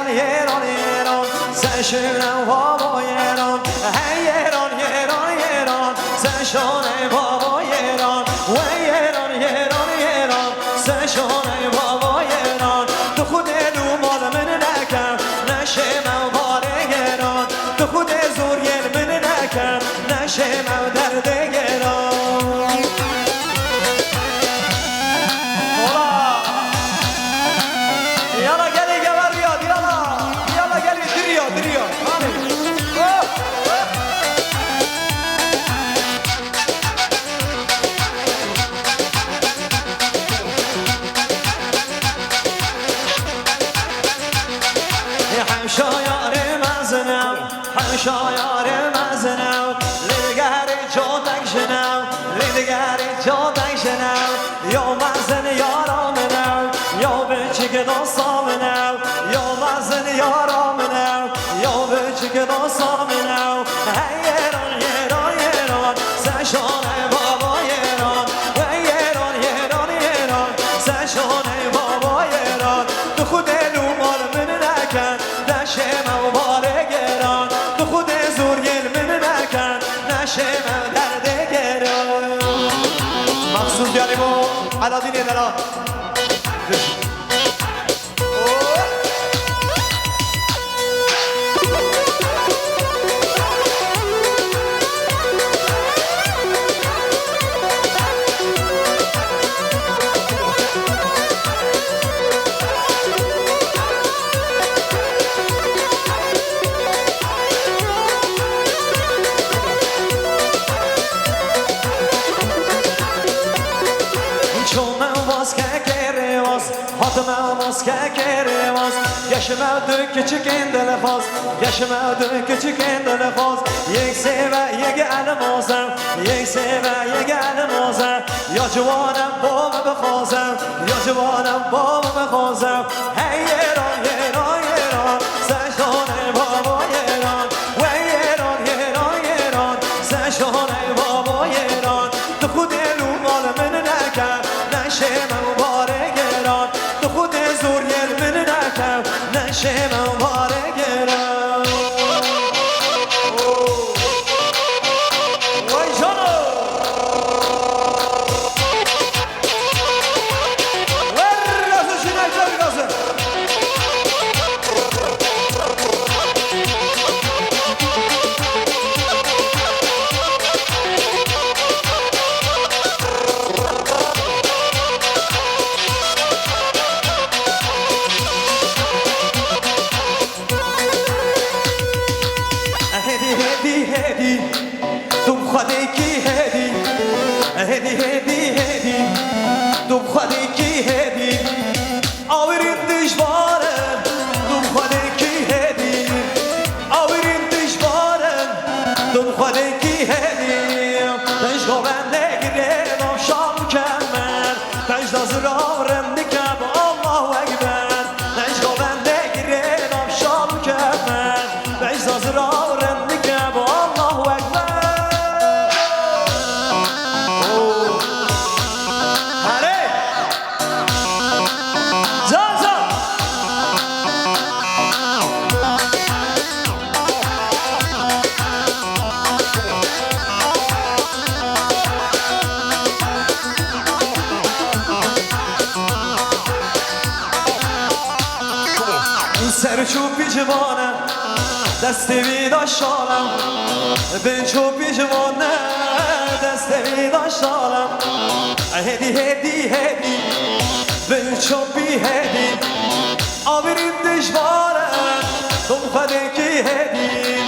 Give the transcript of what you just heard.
ایران ایران سشونم بابا ایران ایران ایران ایران سشونه بابا ایران و ایران ایران ایران سشونه بابا ایران تو خود دو مال من نکن نشه موار ایران تو خود زور من نکن نشه مو درد ایران شایار مزنو لیدگری جادک شنو لیدگری جادک شنو یا مزن یارا منو یا بچه که داستا منو یا مزن یارا منو یا بچه که داستا منو ایران ایران ایران سشانه بابا ایران و ایران ایران ایران سشانه بابا ایران تو خود نومال من نکن دشه مبارک ایران تو خود زور من نکن نشه من درد گران مخصوص بیاریم و علادین ایدران Yaşamadı küçük endelefaz Yaşamadı küçük endelefaz Yek seve yek elim olsam Yek seve yek elim olsam Ya civanım babamı bexazım Ya civanım babamı bexazım Hey yeran yeran yeran Sen şahane baba yeran Ve yeran yeran yeran Sen şahane baba yeran Tu khud elum almin nekar Neşe mübarek yeran Tu khud zor yelmin nekar نشه مبارک گرم وای جانو ور رازو شنای جان رازو چوبی جوانم دست ویدا شالم به چوبی جوانم دست ویدا شالم هدی هدی هدی به چوبی هدی آبریم دشوارم تو خودی کی هدی